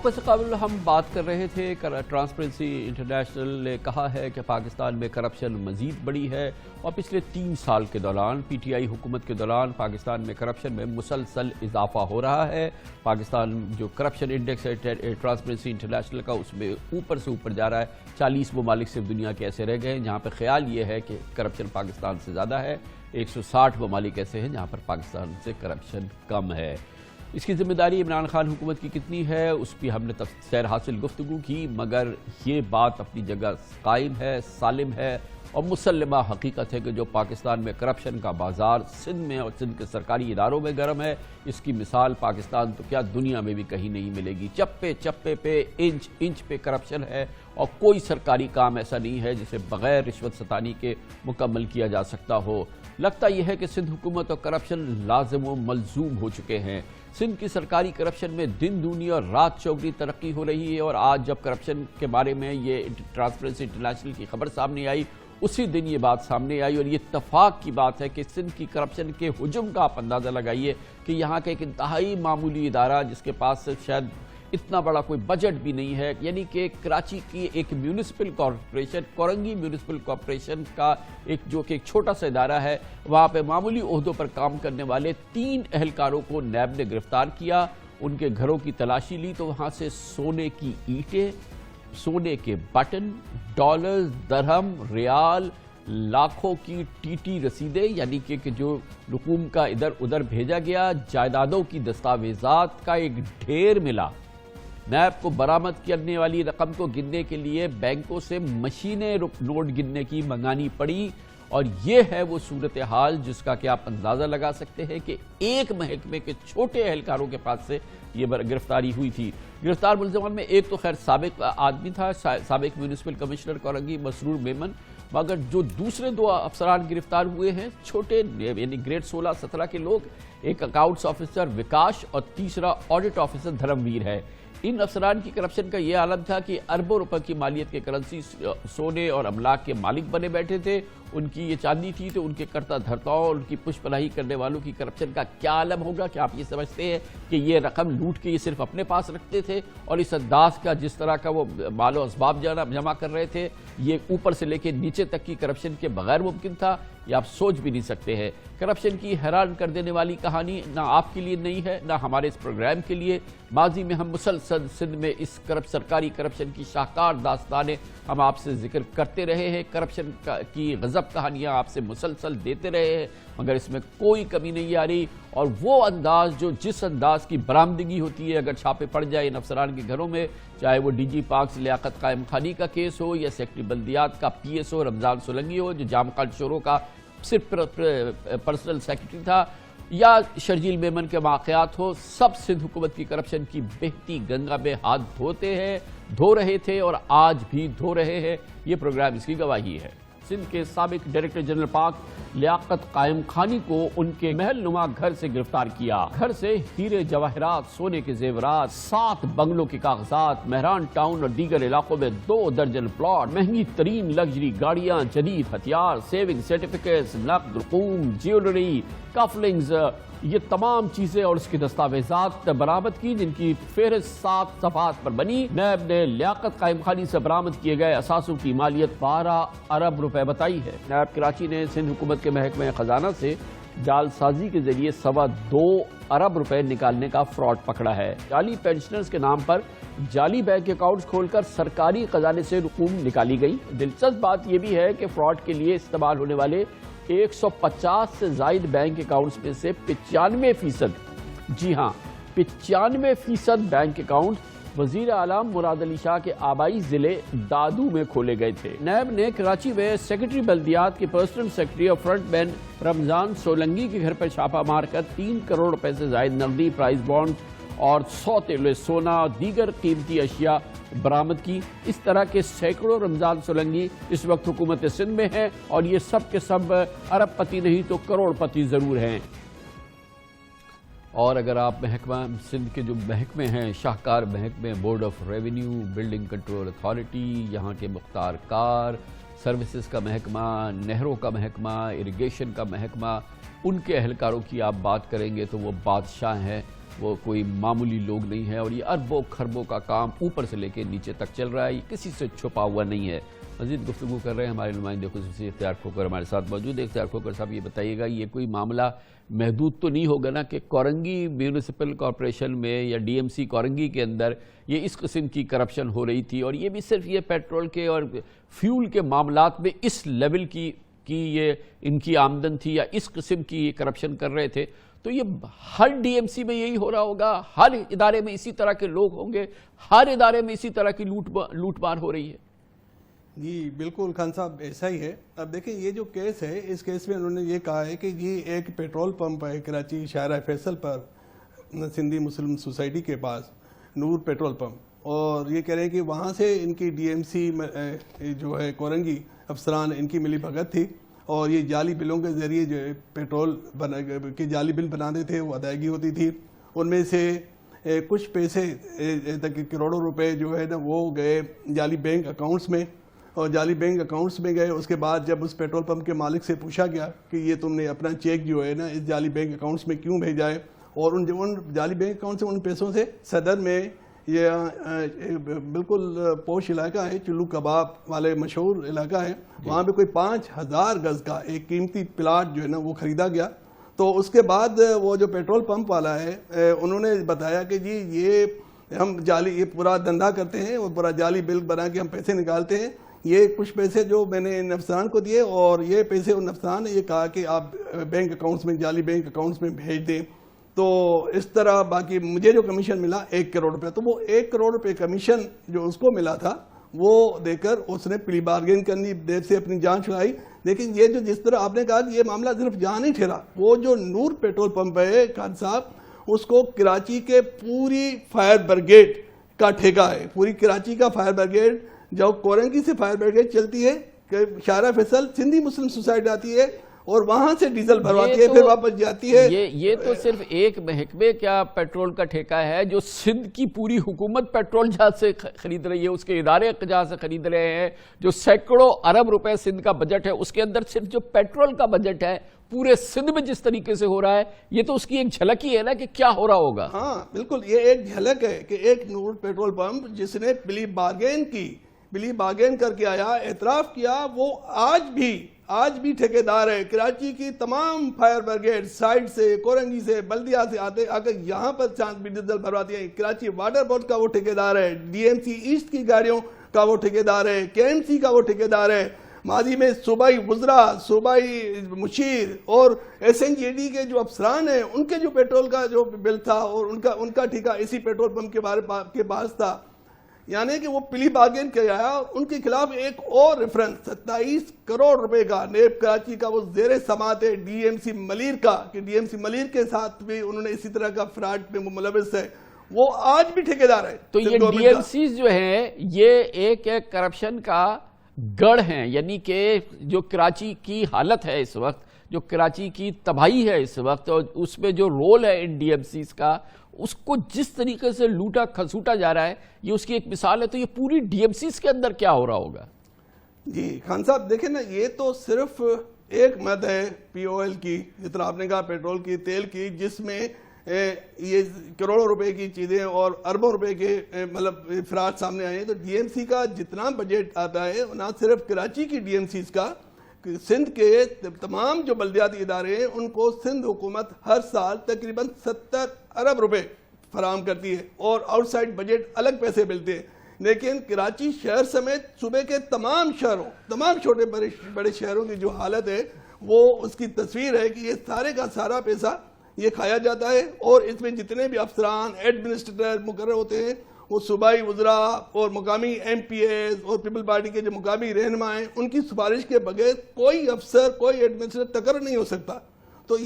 وقفے سے قبل ہم بات کر رہے تھے ٹرانسپیرنسی انٹرنیشنل نے کہا ہے کہ پاکستان میں کرپشن مزید بڑھی ہے اور پچھلے 3 سال کے دوران پی ٹی آئی حکومت کے دوران پاکستان میں کرپشن میں مسلسل اضافہ ہو رہا ہے۔ پاکستان جو کرپشن انڈیکس ہے ٹرانسپیرنسی انٹرنیشنل کا، اس میں اوپر سے اوپر جا رہا ہے۔ 40 ممالک صرف دنیا کے ایسے رہ گئے ہیں جہاں پہ خیال یہ ہے کہ کرپشن پاکستان سے زیادہ ہے۔ 160 ممالک ایسے ہیں جہاں پر پاکستان سے کرپشن کم ہے۔ اس کی ذمہ داری عمران خان حکومت کی کتنی ہے، اس پہ ہم نے سیر حاصل گفتگو کی، مگر یہ بات اپنی جگہ قائم ہے، سالم ہے اور مسلمہ حقیقت ہے کہ جو پاکستان میں کرپشن کا بازار سندھ میں اور سندھ کے سرکاری اداروں میں گرم ہے، اس کی مثال پاکستان تو کیا دنیا میں بھی کہیں نہیں ملے گی۔ چپے چپے پہ انچ انچ پہ کرپشن ہے اور کوئی سرکاری کام ایسا نہیں ہے جسے بغیر رشوت ستانی کے مکمل کیا جا سکتا ہو۔ لگتا یہ ہے کہ سندھ حکومت اور کرپشن لازم و ملزوم ہو چکے ہیں۔ سندھ کی سرکاری کرپشن میں دن دنیا اور رات چوگنی ترقی ہو رہی ہے، اور آج جب کرپشن کے بارے میں یہ ٹرانسپیرنسی انٹرنیشنل کی خبر سامنے آئی، اسی دن یہ بات سامنے آئی اور یہ اتفاق کی بات ہے کہ سندھ کی کرپشن کے حجم کا آپ اندازہ لگائیے کہ یہاں کا ایک انتہائی معمولی ادارہ جس کے پاس شاید اتنا بڑا کوئی بجٹ بھی نہیں ہے، یعنی کہ کراچی کی ایک municipal corporation, Korangi municipal corporation کا جو کہ ایک چھوٹا سا ادارہ ہے، وہاں پہ معمولی عہدوں پر کام کرنے والے 3 اہلکاروں کو نیب نے گرفتار کیا۔ ان کے گھروں کی تلاشی لی تو وہاں سے سونے کی اینٹیں، سونے کے بٹن، ڈالرز، درہم، ریال، لاکھوں کی ٹی ٹی رسیدیں، یعنی کہ جو رقوم کا ادھر ادھر بھیجا گیا، جائیدادوں کی دستاویزات کا ایک ڈھیر ملا۔ نیب کو برآمد کرنے والی رقم کو گننے کے لیے بینکوں سے مشینیں نوٹ گننے کی منگانی پڑی، اور یہ ہے وہ صورتحال جس کا کہ آپ اندازہ لگا سکتے ہیں کہ ایک محکمے کے چھوٹے اہلکاروں کے پاس سے یہ گرفتاری ہوئی تھی۔ گرفتار ملزمان میں ایک تو خیر سابق آدمی تھا، سابق میونسپل کمشنر کورنگی مسرور میمن، مگر جو دوسرے 2 افسران گرفتار ہوئے ہیں چھوٹے یعنی گریڈ 16-17 کے لوگ، ایک اکاؤنٹس آفیسر وکاش اور تیسرا آڈٹ آفیسر دھرم ویر ہے۔ ان افسران کی کرپشن کا یہ عالم تھا کہ اربوں روپے کی مالیت کے کرنسی سونے اور املاک کے مالک بنے بیٹھے تھے۔ ان کی یہ چاندی تھی تو ان کے کرتا دھرتاؤں اور ان کی پش پناہی کرنے والوں کی کرپشن کا کیا عالم ہوگا؟ کہ آپ یہ سمجھتے ہیں کہ یہ رقم لوٹ کے یہ صرف اپنے پاس رکھتے تھے اور اس انداز کا جس طرح کا وہ مال و اسباب جمع کر رہے تھے، یہ اوپر سے لے کے نیچے تک کی کرپشن کے بغیر ممکن تھا؟ یہ آپ سوچ بھی نہیں سکتے ہیں۔ کرپشن کی حیران کر دینے والی کہانی نہ آپ کے لیے نہیں ہے نہ ہمارے اس پروگرام کے لیے۔ ماضی میں ہم مسلسل سندھ میں اس سرکاری کرپشن کی شاہکار داستانیں ہم آپ سے ذکر کرتے رہے ہیں، کرپشن کی غضب کہانیاں آپ سے مسلسل دیتے رہے ہیں، مگر اس میں کوئی کمی نہیں آ رہی۔ اور وہ انداز جس انداز کی برآمدگی ہوتی ہے اگر چھاپے پڑ جائے ان افسران کے گھروں میں، چاہے وہ ڈی جی پاکس لیاقت قائم خانی کا کیس ہو یا سیکٹری بلدیات کا پی ایس او رمضان سولنگی ہو جو جام خان شوروں کا صرف پرسنل سیکرٹری تھا، یا شرجیل میمن کے واقعات ہو، سب سندھ حکومت کی کرپشن کی بہتی گنگا میں ہاتھ دھو رہے تھے اور آج بھی دھو رہے ہیں۔ یہ پروگرام اس کی گواہی ہے۔ سندھ کے سابق ڈائریکٹر جنرل پاک لیاقت قائم خانی کو ان کے محل نما گھر سے گرفتار کیا۔ گھر سے ہیرے جواہرات، سونے کے زیورات، 7 بنگلوں کے کاغذات، مہران ٹاؤن اور دیگر علاقوں میں 2 درجن پلاٹ، مہنگی ترین لگژری گاڑیاں، جدید ہتھیار، سیونگ سرٹیفکیٹس، نقد رقوم، جیولری، کفلنگز، یہ تمام چیزیں اور اس کی دستاویزات برآمد کی، جن کی فہرست 7 صفحات پر بنی۔ نیب نے لیاقت قائم خانی سے برآمد کیے گئے اثاثوں کی مالیت 12 ارب روپے بتائی ہے۔ نیب کراچی نے سندھ حکومت کے محکمہ خزانہ سے جال سازی کے ذریعے 2.25 ارب روپے نکالنے کا فراڈ پکڑا ہے۔ جعلی پینشنرز کے نام پر جعلی بینک اکاؤنٹس کھول کر سرکاری خزانے سے رقوم نکالی گئی۔ دلچسپ بات یہ بھی ہے کہ فراڈ کے لیے استعمال ہونے والے 150 سے زائد بینک اکاؤنٹس میں سے 95%، جی ہاں 95% بینک اکاؤنٹ وزیر اعلیٰ مراد علی شاہ کے آبائی ضلع دادو میں کھولے گئے تھے۔ نیب نے کراچی میں سیکرٹری بلدیات کے پرسنل سیکرٹری اور فرنٹ مین رمضان سولنگی کے گھر پر چھاپہ مار کر 3 کروڑ روپے سے زائد نقدی، پرائز بانڈ اور 100 تولے سونا اور دیگر قیمتی اشیاء برآمد کی۔ اس طرح کے سینکڑوں رمضان سولنگی اس وقت حکومت سندھ میں ہیں اور یہ سب کے سب ارب پتی نہیں تو کروڑ پتی ضرور ہیں۔ اور اگر آپ محکمہ سندھ کے جو محکمے ہیں، شاہکار محکمے، board of revenue, building control authority, یہاں کے مختار کار، سروسز کا محکمہ، نہروں کا محکمہ، اریگیشن کا محکمہ، ان کے اہلکاروں کی آپ بات کریں گے تو وہ بادشاہ ہیں۔ وہ کوئی معمولی لوگ نہیں ہے، اور یہ اربوں خربوں کا کام اوپر سے لے کے نیچے تک چل رہا ہے، یہ کسی سے چھپا ہوا نہیں ہے۔ مزید گفتگو کر رہے ہیں ہمارے نمائندے خصوصی اختیار کھوکھر ہمارے ساتھ موجود ہے۔ اختیار کھوکھر صاحب، یہ بتائیے گا یہ کوئی معاملہ محدود تو نہیں ہوگا نا کہ کورنگی میونسپل کارپوریشن میں یا ڈی ایم سی کورنگی کے اندر یہ اس قسم کی کرپشن ہو رہی تھی، اور یہ بھی صرف یہ پیٹرول کے اور فیول کے معاملات میں اس لیول کی یہ ان کی آمدن تھی یا اس قسم کی کرپشن کر رہے تھے، تو یہ ہر ڈی ایم سی میں یہی ہو رہا ہوگا، ہر ادارے میں اسی طرح کے لوگ ہوں گے، ہر ادارے میں اسی طرح کی لوٹ مار ہو رہی ہے؟ جی بالکل خان صاحب، ایسا ہی ہے۔ اب دیکھیں یہ جو کیس ہے، اس کیس میں انہوں نے یہ کہا ہے کہ یہ ایک پیٹرول پمپ ہے کراچی شاہراہ فیصل پر، سندھی مسلم سوسائٹی کے پاس نور پیٹرول پمپ، اور یہ کہہ رہے ہیں کہ وہاں سے ان کی ڈی ایم سی جو ہے کورنگی افسران ان کی ملی بھگت تھی، اور یہ جعلی بلوں کے ذریعے جو ہے پیٹرول کے جعلی بل بناتے تھے، وہ ادائیگی ہوتی تھی۔ ان میں سے کچھ پیسے کروڑوں روپے جو ہے نا وہ گئے جعلی بینک اکاؤنٹس میں، اور جعلی بینک اکاؤنٹس میں گئے۔ اس کے بعد جب اس پیٹرول پمپ کے مالک سے پوچھا گیا کہ یہ تم نے اپنا چیک جو ہے نا اس جعلی بینک اکاؤنٹس میں کیوں بھیجا ہے، اور ان جعلی بینک اکاؤنٹ سے ان پیسوں سے صدر میں یہ بالکل پوش علاقہ ہے، چلو کباب والے مشہور علاقہ ہے، وہاں پہ کوئی 5000 گز کا ایک قیمتی پلاٹ جو ہے نا وہ خریدا گیا۔ تو اس کے بعد وہ جو پیٹرول پمپ والا ہے انہوں نے بتایا کہ جی یہ ہم یہ پورا دھندا کرتے ہیں، اور پورا جعلی بل بنا کے ہم پیسے نکالتے ہیں، یہ کچھ پیسے جو میں نے ان افسران کو دیے، اور یہ پیسے ان افسران نے یہ کہا کہ آپ بینک اکاؤنٹس میں جعلی بینک اکاؤنٹس میں بھیج دیں۔ تو اس طرح باقی مجھے جو کمیشن ملا 1 کروڑ روپے، تو وہ 1 کروڑ روپے کمیشن جو اس کو ملا تھا وہ دے کر اس نے پلی بارگین کرنی، دیر سے اپنی جان چھڑائی۔ لیکن یہ جو جس طرح آپ نے کہا کہ یہ معاملہ صرف جہاں نہیں ٹھہرا، وہ جو نور پیٹرول پمپ ہے خان صاحب، اس کو کراچی کے پوری فائر بریگیڈ کا ٹھیکہ ہے، پوری کراچی کا فائر بریگیڈ، جو کورنگی سے فائر بریگیڈ چلتی ہے کہ شاہراہ فیصل سندھی مسلم سوسائٹی آتی ہے، اور وہاں سے ڈیزل بھرواتی ہے، پھر واپس جاتی ہے۔ یہ تو صرف ایک محکمے کیا پیٹرول کا ٹھیکہ ہے، جو سندھ کی پوری حکومت پیٹرول جہاں سے خرید رہی ہے، اس کے ادارے جہاں سے خرید رہے ہیں، جو سینکڑوں ارب روپے سندھ کا بجٹ ہے، اس کے اندر صرف جو پیٹرول کا بجٹ ہے پورے سندھ میں جس طریقے سے ہو رہا ہے، یہ تو اس کی ایک جھلک ہی ہے نا کہ کیا ہو رہا ہوگا۔ ہاں بالکل، یہ ایک جھلک ہے کہ ایک نور پیٹرول پمپ جس نے پلی بارگین کر کے آیا، اعتراف کیا، وہ آج بھی ٹھیکیدار ہے۔ کراچی کی تمام فائر بریگیڈ سائڈ سے، کورنگی سے، بلدیہ سے آ کر یہاں پر چاند بھی ڈیزل بھرواتی ہے۔ کراچی واٹر بورڈ کا وہ ٹھیکیدار ہے، ڈی ایم سی ایسٹ کی گاڑیوں کا وہ ٹھیکیدار ہے، کے ایم سی کا وہ ٹھیکیدار ہے۔ ماضی میں صوبائی وزراء، صوبائی مشیر اور ایس این جی ڈی کے جو افسران ہیں، ان کے جو پیٹرول کا جو بل تھا اور ان کا ٹھیکہ اسی پیٹرول پمپ کے پاس تھا، یعنی کہ وہ پلی بارگین کیا ہے۔ ان کے خلاف ایک اور ریفرنس 27 کروڑ روپے کا نیب کراچی کا وہ زیر سماعت ہے ڈی ایم سی ملیر کا، کہ ڈی ایم سی ملیر کے ساتھ بھی انہوں نے اسی طرح کا فراڈ میں ملوث ہے، وہ آج بھی ٹھیکیدار ہے۔ تو یہ ڈی ایم سیز جو ہیں یہ ایک کرپشن کا گڑھ ہیں، یعنی کہ جو کراچی کی حالت ہے اس وقت، جو کراچی کی تباہی ہے اس وقت، اور اس میں جو رول ہے ان ڈی ایم سیز کا، اس کو جس طریقے سے لوٹا کھسوٹا جا رہا ہے، یہ اس کی ایک مثال ہے۔ تو یہ پوری ڈی ایم سیز کے اندر کیا ہو رہا ہوگا؟ جی خان صاحب دیکھیں نا، یہ تو صرف ایک مد ہے پی او ایل کی، جس طرح آپ نے کہا پیٹرول کی، تیل کی، جس میں یہ کروڑوں روپے کی چیزیں اور اربوں روپے کے مطلب افراد سامنے آئے ہیں۔ تو ڈی ایم سی کا جتنا بجٹ آتا ہے، نہ صرف کراچی کی ڈی ایم سیز کا، سندھ کے تمام جو بلدیاتی ادارے ہیں ان کو سندھ حکومت ہر سال تقریباً 70 ارب روپے فراہم کرتی ہے، اور آؤٹ سائڈ بجٹ الگ پیسے ملتے ہیں۔ لیکن کراچی شہر سمیت صوبے کے تمام شہروں، تمام چھوٹے بڑے شہروں کی جو حالت ہے، وہ اس کی تصویر ہے کہ یہ سارے کا سارا پیسہ یہ کھایا جاتا ہے، اور اس میں جتنے بھی افسران ایڈمنسٹریٹر مقرر ہوتے ہیں، وہ صوبائی وزراء اور مقامی ایم پی ایز اور پیپل پارٹی کے جو مقامی رہنما ہیں، ان کی سفارش کے بغیر کوئی افسر، کوئی ایڈمنسٹریٹر تقرر نہیں ہو سکتا۔ تو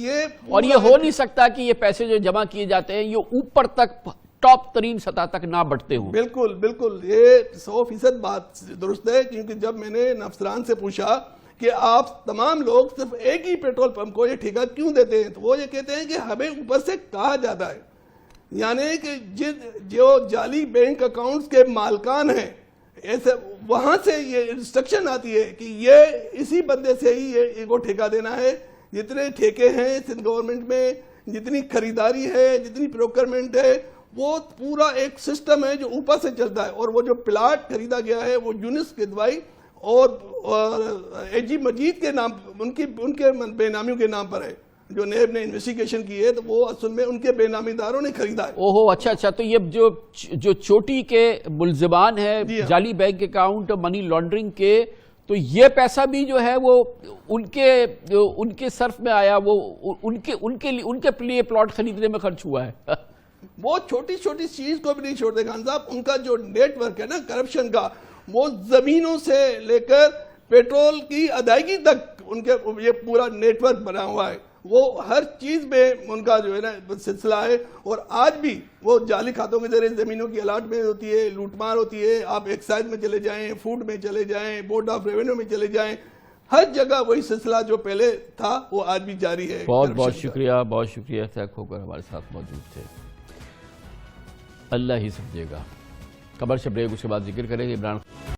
اور یہ ہو نہیں سکتا کہ یہ پیسے جو جمع کیے جاتے ہیں یہ اوپر تک ٹاپ ترین سطح تک نہ بڑھتے ہوں۔ بالکل بالکل، یہ 100% بات درست ہے، کیونکہ جب میں نے افسران سے پوچھا کہ آپ تمام لوگ صرف ایک ہی پیٹرول پمپ کو یہ ٹھیکہ کیوں دیتے ہیں، تو وہ یہ کہتے ہیں کہ ہمیں اوپر سے کہا جاتا ہے، یعنی کہ جو جعلی بینک اکاؤنٹس کے مالکان ہیں، ایسے وہاں سے یہ انسٹرکشن آتی ہے کہ یہ اسی بندے سے ہی یہ کو ٹھیکہ دینا ہے۔ جتنے ٹھیکے ہیں سندھ گورنمنٹ میں جتنی خریداری ہے، جتنی پروکرمنٹ ہے، وہ پورا ایک سسٹم ہے جو اوپر سے چلتا ہے. اور وہ جو پلاٹ خریدا گیا ہے وہ یونس کے دوائی اور اے جی مجید کے نام، ان کے بے نامیوں کے نام پر ہے. جو نیب نے انویسٹیگیشن کی ہے تو وہ اصل میں ان کے بے نامی داروں نے خریدا ہے. اوہو، اچھا. تو یہ جو چوٹی کے ملزمان ہیں جعلی بینک اکاؤنٹ، منی لانڈرنگ کے، تو یہ پیسہ بھی جو ہے وہ ان کے صرف میں آیا، وہ ان کے لیے پلاٹ خریدنے میں خرچ ہوا ہے. وہ چھوٹی چھوٹی چیز کو بھی نہیں چھوڑتے خان صاحب. ان کا جو نیٹ ورک ہے نا کرپشن کا، وہ زمینوں سے لے کر پیٹرول کی ادائیگی تک ان کے یہ پورا نیٹ ورک بنا ہوا ہے. وہ ہر چیز میں ان کا جو ہے نا سلسلہ ہے. اور آج بھی وہ جعلی کھاتوں کے ذریعے زمینوں کی الاٹمنٹ ہوتی ہے، لوٹ مار ہوتی ہے. آپ ایکسائز میں چلے جائیں، فوڈ میں چلے جائیں، بورڈ آف ریونیو میں چلے جائیں، ہر جگہ وہی سلسلہ جو پہلے تھا وہ آج بھی جاری ہے. بہت شکریہ تیک ہو کر ہمارے ساتھ موجود تھے. اللہ ہی سمجھے گا. کمرشل بریک، اس کے بعد ذکر کریں گے عمران